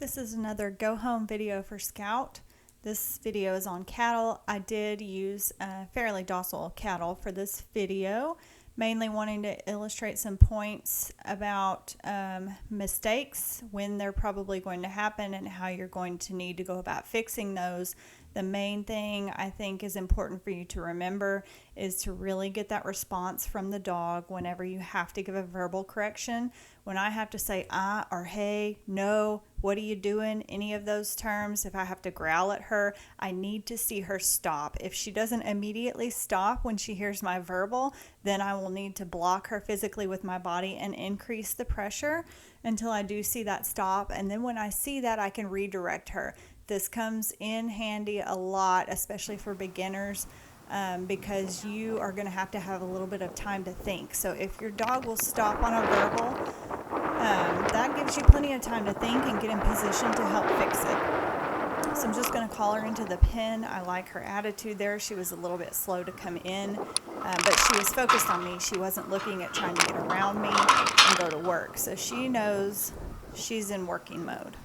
This is another go home video for Scout. This video is on cattle. I did use fairly docile cattle for this video, mainly wanting to illustrate some points about mistakes, when they're probably going to happen, and how you're going to need to go about fixing those. The main thing I think is important for you to remember is to really get that response from the dog whenever you have to give a verbal correction. When I have to say or hey, no, what are you doing, any of those terms, if I have to growl at her, I need to see her stop. If she doesn't immediately stop when she hears my verbal, then I will need to block her physically with my body and increase the pressure until I do see that stop. And then when I see that, I can redirect her. This comes in handy a lot, especially for beginners, because you are going to have a little bit of time to think. So if your dog will stop on a verbal, that gives you plenty of time to think and get in position to help fix it. So I'm just going to call her into the pen. I like her attitude there. She was a little bit slow to come in, but she was focused on me. She wasn't looking at trying to get around me and go to work. So she knows she's in working mode.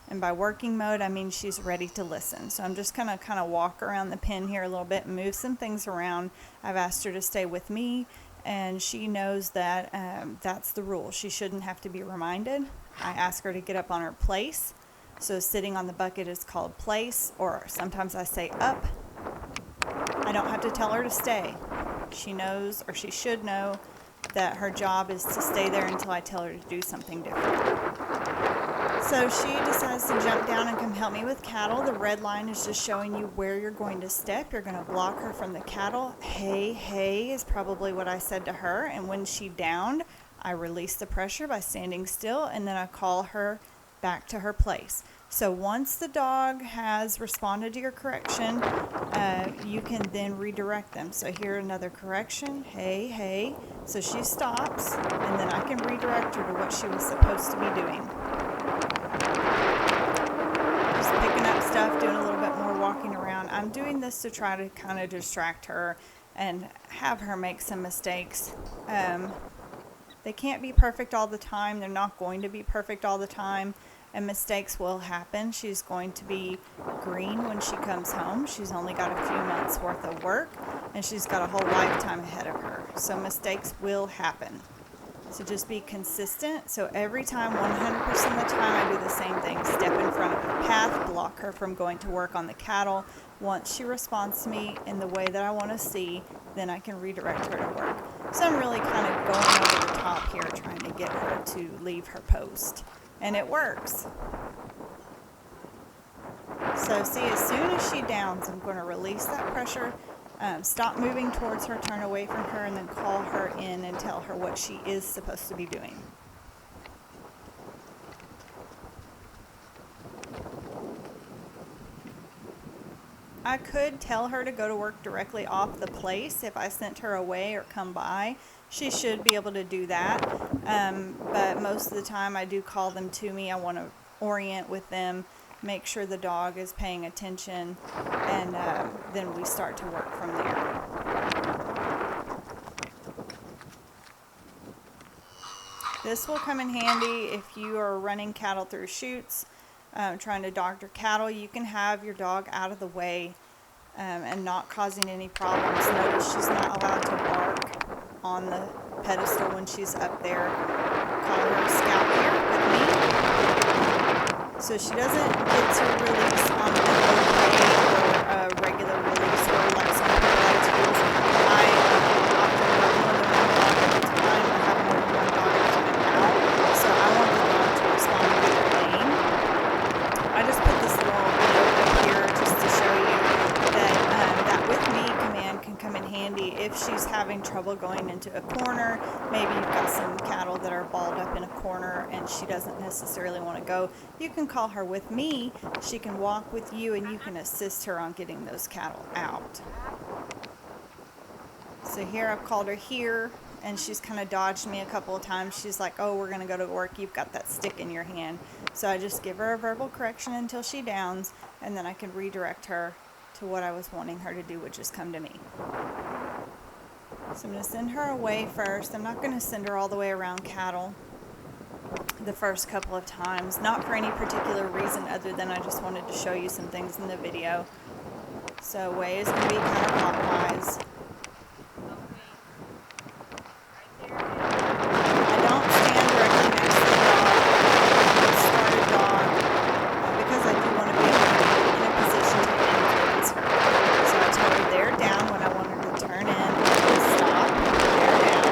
And by working mode, I mean she's ready to listen. So I'm just going to kind of walk around the pen here a little bit and move some things around. I've asked her to stay with me, and she knows that that's the rule. She shouldn't have to be reminded. I ask her to get up on her place. So sitting on the bucket is called place, or sometimes I say up. I don't have to tell her to stay. She knows, or she should know, that her job is to stay there until I tell her to do something different. So she decides to jump down and come help me with cattle. The red line is just showing you where you're going to step. You're going to block her from the cattle. Hey, hey is probably what I said to her. And when she downed, I release the pressure by standing still, and then I call her back to her place. So once the dog has responded to your correction, you can then redirect them. So here, another correction. Hey, hey. So she stops, and then I can redirect her to what she was supposed to be doing. Just picking up stuff, doing a little bit more walking around. I'm doing this to try to kind of distract her and have her make some mistakes. They can't be perfect all the time. They're not going to be perfect all the time, and mistakes will happen. She's going to be green when she comes home. She's only got a few months worth of work, and she's got a whole lifetime ahead of her. So mistakes will happen. So just be consistent. So every time, 100% of the time, I do the same thing. Step in front of her path, block her from going to work on the cattle. Once she responds to me in the way that I want to see, then I can redirect her to work. So I'm really kind of going over the top here, trying to get her to leave her post. And it works. So see, as soon as she downs, I'm going to release that pressure, stop moving towards her, turn away from her, and then call her in and tell her what she is supposed to be doing. I could tell her to go to work directly off the place if I sent her away or come by. She should be able to do that, but most of the time I do call them to me. I want to orient with them, make sure the dog is paying attention, and then we start to work from there. This will come in handy if you are running cattle through chutes, trying to doctor cattle. You can have your dog out of the way and not causing any problems. Notice she's not allowed to bark on the pedestal when she's up there. Call her Scout here with me. So she doesn't get to release on an okay or a regular release, or like some people like to use. I often have more than one dog at a time, or have more than one dog coming out. So I want the dog to respond to the lane. I just put this little note up here just to show you that that with me command can come in handy if she's having trouble going into a corner. Maybe you've got some cattle that are balled up in a corner and she doesn't necessarily want to go. You can call her with me. She can walk with you, and you can assist her on getting those cattle out. So here I've called her here, and she's kind of dodged me a couple of times. She's like, oh, we're going to go to work. You've got that stick in your hand. So I just give her a verbal correction until she downs, and then I can redirect her to what I was wanting her to do, which is come to me. So I'm going to send her away first. I'm not going to send her all the way around cattle. the first couple of times, not for any particular reason other than I just wanted to show you some things in the video. So way is going to be counterclockwise. I don't stand directly next to the dog, start a dog, because I do want to be able to be in a position to influence her. So I tell her they're down when I want her to turn in, stop, they're down.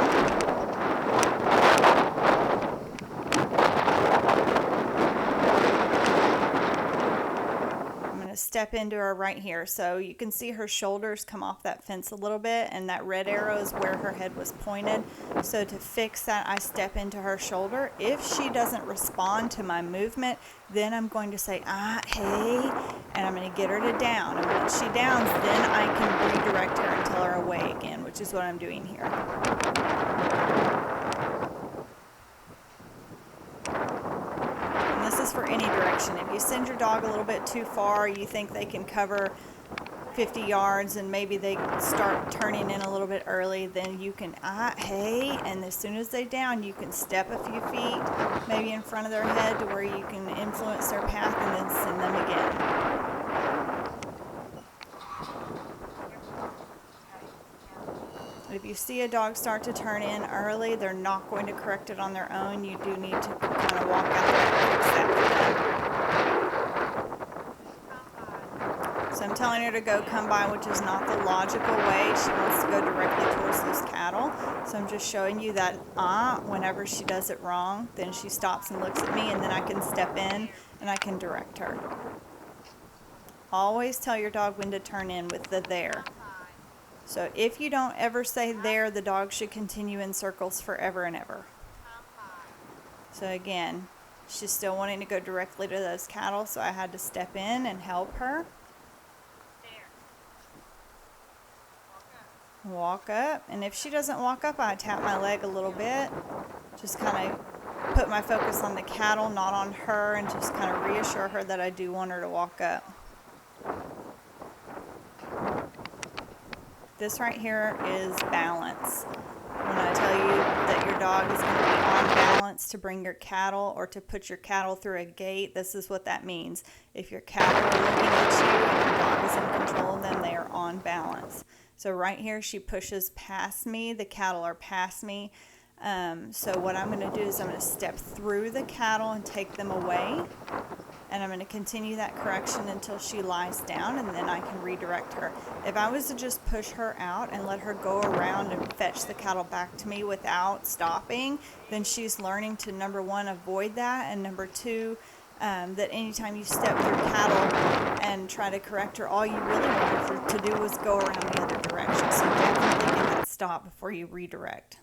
Step into her right here, so you can see her shoulders come off that fence a little bit, and that red arrow is where her head was pointed. So to fix that, I step into her shoulder. If she doesn't respond to my movement, then I'm going to say hey, and I'm going to get her to down, and once she downs, then I can redirect her and tell her away again, which is what I'm doing here. This is for any direction. If you send your dog a little bit too far, you think they can cover 50 yards and maybe they start turning in a little bit early, then you can hey, and as soon as they down, you can step a few feet maybe in front of their head to where you can influence their path and then send them again. If you see a dog start to turn in early, they're not going to correct it on their own. You do need to kind of walk out there and fix that for them. So I'm telling her to go come by, which is not the logical way. She wants to go directly towards those cattle. So I'm just showing you that whenever she does it wrong, then she stops and looks at me, and then I can step in and I can direct her. Always tell your dog when to turn in with the there. So if you don't ever say there, the dog should continue in circles forever and ever. So again, she's still wanting to go directly to those cattle, so I had to step in and help her. Walk up, and if she doesn't walk up, I tap my leg a little bit. Just kind of put my focus on the cattle, not on her, and just kind of reassure her that I do want her to walk up. This right here is balance. When I tell you that your dog is going to be on balance to bring your cattle or to put your cattle through a gate, this is what that means. If your cattle are looking at you and your dog is in control of them, they are on balance. So right here, she pushes past me. The cattle are past me. So what I'm going to do is I'm going to step through the cattle and take them away. And I'm going to continue that correction until she lies down, and then I can redirect her. If I was to just push her out and let her go around and fetch the cattle back to me without stopping, then she's learning to, number one, avoid that, and number two, that anytime you step through cattle and try to correct her, all you really wanted her to do was go around the other direction. So definitely get that stop before you redirect.